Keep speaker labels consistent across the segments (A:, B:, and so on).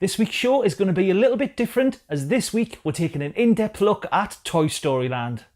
A: This week's show is going to be a little bit different, as this week we're taking an in-depth look at Toy Story Land.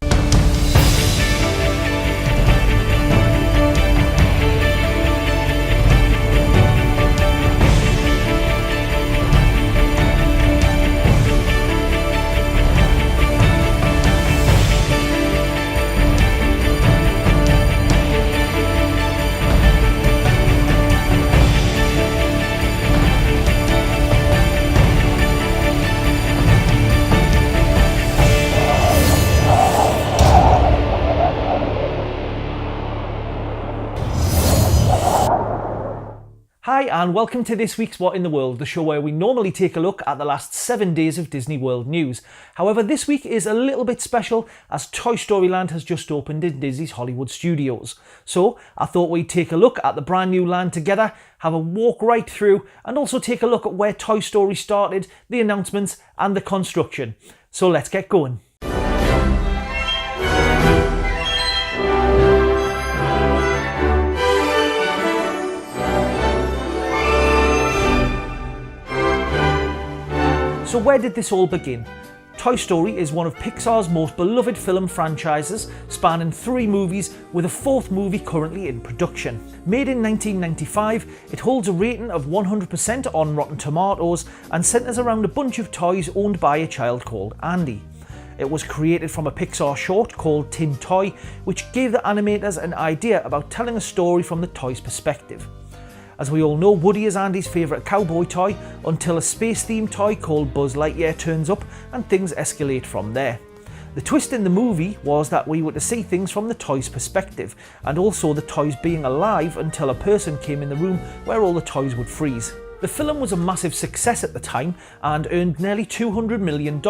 A: Hi and welcome to this week's What in the World, the show where we normally take a look at the last 7 days of Disney World news. However, this week is a little bit special as Toy Story Land has just opened in Disney's Hollywood studios. So I thought we'd take a look at the brand new land together, have a walk right through and also take a look at where Toy Story started, the announcements and the construction. So let's get going. So where did this all begin? Toy Story is one of Pixar's most beloved film franchises, spanning 3 movies with a 4th movie currently in production. Made in 1995, it holds a rating of 100% on Rotten Tomatoes and centres around a bunch of toys owned by a child called Andy. It was created from a Pixar short called Tin Toy, which gave the animators an idea about telling a story from the toy's perspective. As we all know, Woody is Andy's favourite cowboy toy until a space-themed toy called Buzz Lightyear turns up and things escalate from there. The twist in the movie was that we were to see things from the toy's perspective, and also the toys being alive until a person came in the room where all the toys would freeze. The film was a massive success at the time and earned nearly $200 million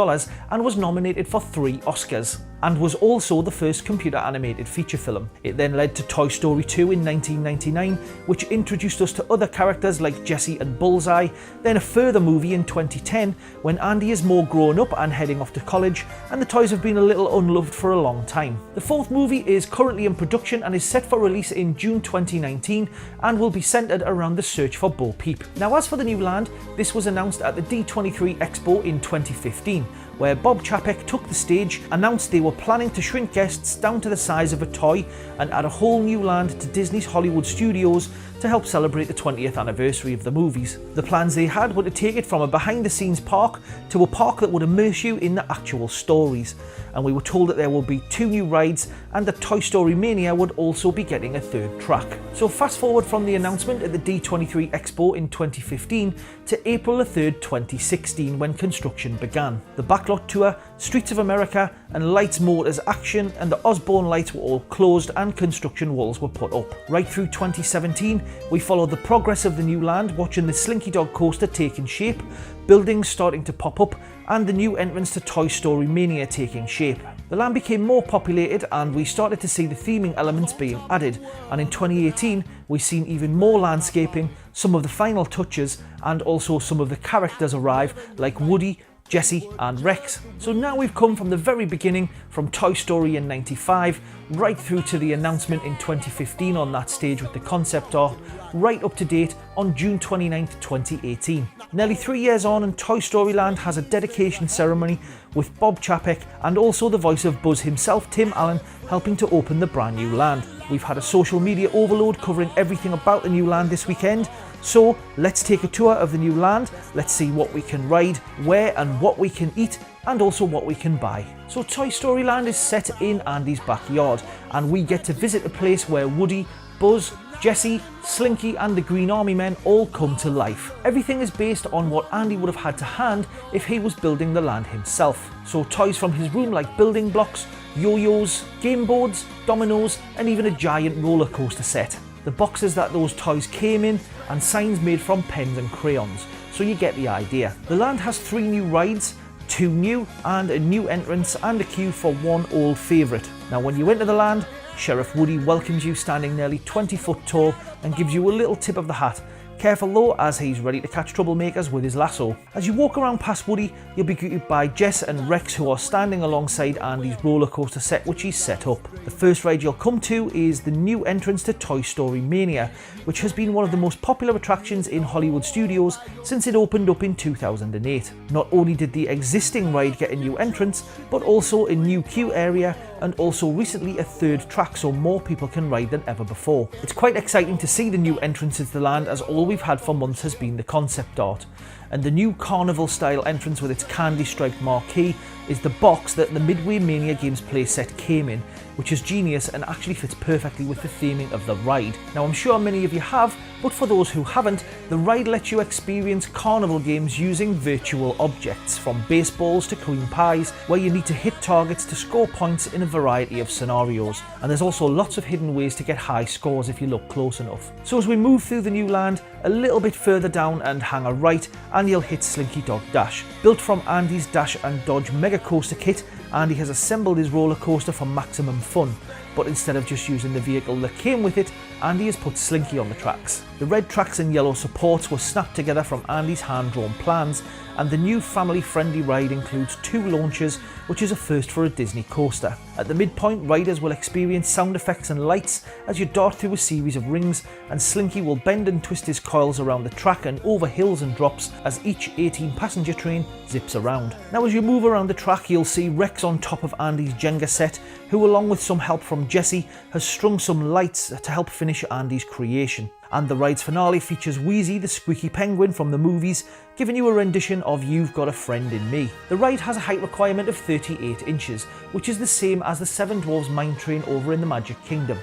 A: and was nominated for 3 Oscars, and was also the first computer animated feature film. It then led to Toy Story 2 in 1999, which introduced us to other characters like Jessie and Bullseye, then a further movie in 2010 when Andy is more grown up and heading off to college, and the toys have been a little unloved for a long time. The 4th movie is currently in production and is set for release in June 2019 and will be centred around the search for Bo Peep. Now as for the new land, this was announced at the D23 Expo in 2015, where Bob Chapek took the stage, announced they were planning to shrink guests down to the size of a toy and add a whole new land to Disney's Hollywood studios to help celebrate the 20th anniversary of the movies. The plans they had were to take it from a behind-the-scenes park to a park that would immerse you in the actual stories, and we were told that there will be 2 new rides and that Toy Story Mania would also be getting a 3rd track. So fast forward from the announcement at the D23 Expo in 2015 to April 3rd, 2016 when construction began. The backlot tour, Streets of America and Lights Motors Action and the Osborne lights were all closed and construction walls were put up. Right through 2017 we followed the progress of the new land, watching the Slinky Dog coaster taking shape, buildings starting to pop up and the new entrance to Toy Story Mania taking shape. The land became more populated and we started to see the theming elements being added, and in 2018 we've seen even more landscaping, some of the final touches and also some of the characters arrive like Woody, Jessie and Rex. So now we've come from the very beginning, from Toy Story in 95 right through to the announcement in 2015 on that stage with the concept art, right up to date on June 29th, 2018. Nearly 3 years on and Toy Story Land has a dedication ceremony with Bob Chapek and also the voice of Buzz himself, Tim Allen, helping to open the brand new land. We've had a social media overload covering everything about the new land this weekend, so let's take a tour of the new land, let's see what we can ride, where and what we can eat, and also what we can buy. So Toy Story Land is set in Andy's backyard, and we get to visit a place where Woody, Buzz, Jessie, Slinky and the Green Army Men all come to life. Everything is based on what Andy would have had to hand if he was building the land himself. So toys from his room like building blocks, yo-yos, game boards, dominoes and even a giant roller coaster set. The boxes that those toys came in and signs made from pens and crayons, so you get the idea. The land has 3 new rides, 2 new and a new entrance and a queue for 1 old favourite. Now when you enter the land, Sheriff Woody welcomes you standing nearly 20 foot tall and gives you a little tip of the hat, Careful though, as he's ready to catch troublemakers with his lasso. As you walk around past Woody, you'll be greeted by Jess and Rex, who are standing alongside Andy's roller coaster set which he's set up. The first ride you'll come to is the new entrance to Toy Story Mania, which has been one of the most popular attractions in Hollywood studios since it opened up in 2008. Not only did the existing ride get a new entrance, but also a new queue area and also recently a third track, so more people can ride than ever before. It's quite exciting to see the new entrances to the land, as all we've had for months has been the concept art. And the new carnival style entrance with its candy striped marquee is the box that the Midway Mania Games playset came in, which is genius and actually fits perfectly with the theming of the ride. Now I'm sure many of you have, but for those who haven't, the ride lets you experience carnival games using virtual objects, from baseballs to cream pies, where you need to hit targets to score points in a variety of scenarios. And there's also lots of hidden ways to get high scores if you look close enough. So as we move through the new land, a little bit further down and hang a right, and you'll hit Slinky Dog Dash. Built from Andy's Dash and Dodge Mega Coaster kit, Andy has assembled his roller coaster for maximum fun, but instead of just using the vehicle that came with it, Andy has put Slinky on the tracks. The red tracks and yellow supports were snapped together from Andy's hand-drawn plans, and the new family-friendly ride includes 2 launches, which is a first for a Disney coaster. At the midpoint, riders will experience sound effects and lights as you dart through a series of rings, and Slinky will bend and twist his coils around the track and over hills and drops as each 18-passenger train zips around. Now as you move around the track, you'll see Rex on top of Andy's Jenga set, who along with some help from Jessie has strung some lights to help finish Andy's creation. And the ride's finale features Wheezy the squeaky penguin from the movies, giving you a rendition of You've Got a Friend in Me. The ride has a height requirement of 38 inches, which is the same as the Seven Dwarfs Mine Train over in the Magic Kingdom.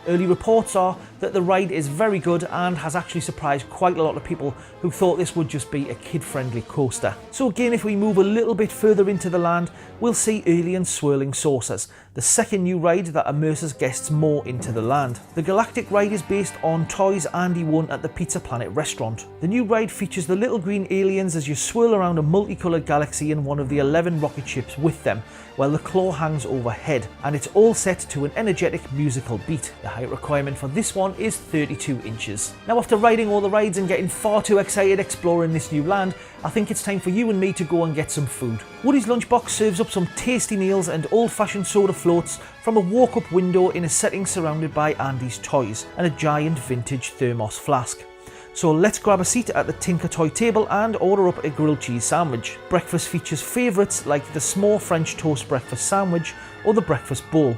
A: Early reports are that the ride is very good and has actually surprised quite a lot of people who thought this would just be a kid-friendly coaster. So again, if we move a little bit further into the land, we'll see Alien Swirling Saucers, the second new ride that immerses guests more into the land. The Galactic ride is based on toys Andy won at the Pizza Planet restaurant. The new ride features the little green aliens as you swirl around a multicoloured galaxy in one of the 11 rocket ships with them, while the claw hangs overhead, and it's all set to an energetic musical beat. The height requirement for this one is 32 inches. Now after riding all the rides and getting far too excited exploring this new land, I think it's time for you and me to go and get some food. Woody's Lunchbox serves up some tasty meals and old-fashioned soda floats from a walk-up window in a setting surrounded by Andy's toys and a giant vintage thermos flask. So let's grab a seat at the Tinker Toy table and order up a grilled cheese sandwich. Breakfast features favourites like the small French toast breakfast sandwich or the breakfast bowl.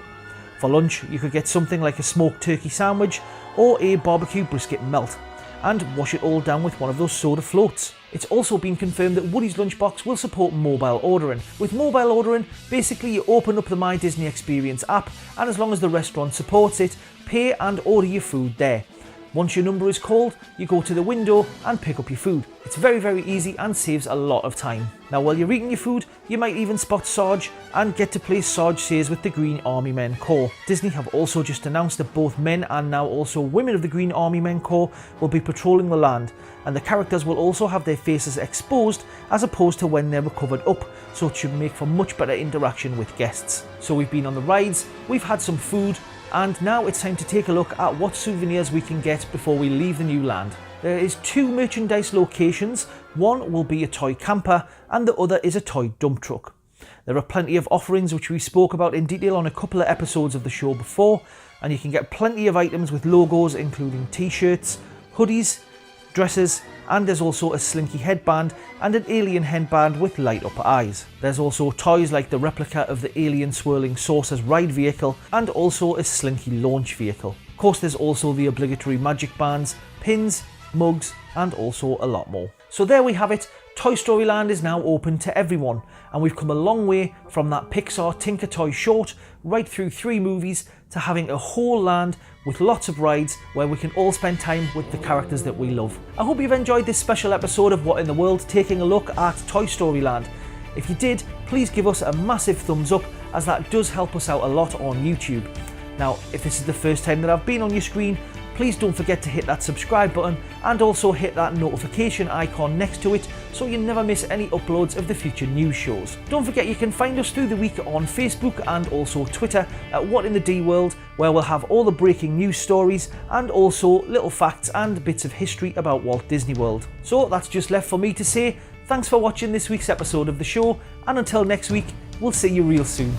A: For lunch, you could get something like a smoked turkey sandwich or a barbecue brisket melt, and wash it all down with one of those soda floats. It's also been confirmed that Woody's Lunchbox will support mobile ordering. With mobile ordering, basically you open up the My Disney Experience app, and as long as the restaurant supports it, pay and order your food there. Once your number is called, you go to the window and pick up your food. It's very, very easy and saves a lot of time. Now while you're eating your food, you might even spot Sarge and get to play Sarge Says with the Green Army Men Corps. Disney have also just announced that both men and now also women of the Green Army Men Corps will be patrolling the land, and the characters will also have their faces exposed as opposed to when they were covered up, so it should make for much better interaction with guests. So we've been on the rides, we've had some food, and now it's time to take a look at what souvenirs we can get before we leave the new land. There is 2 merchandise locations. One will be a toy camper and the other is a toy dump truck. There are plenty of offerings which we spoke about in detail on a couple of episodes of the show before, and you can get plenty of items with logos including t-shirts, hoodies, dresses, and there's also a Slinky headband and an alien headband with light up eyes. There's also toys like the replica of the Alien Swirling Saucers ride vehicle and also a Slinky launch vehicle. Of course, there's also the obligatory magic bands, pins, mugs, and also a lot more. So there we have it. Toy Story Land is now open to everyone, and we've come a long way from that Pixar Tinker Toy short right through 3 movies to having a whole land with lots of rides where we can all spend time with the characters that we love. I hope you've enjoyed this special episode of What in the World, taking a look at Toy Story Land. If you did, please give us a massive thumbs up, as that does help us out a lot on YouTube. Now, if this is the first time that I've been on your screen, please don't forget to hit that subscribe button and also hit that notification icon next to it so you never miss any uploads of the future news shows. Don't forget you can find us through the week on Facebook and also Twitter at What in the D World, where we'll have all the breaking news stories and also little facts and bits of history about Walt Disney World. So that's just left for me to say thanks for watching this week's episode of the show, and until next week, we'll see you real soon.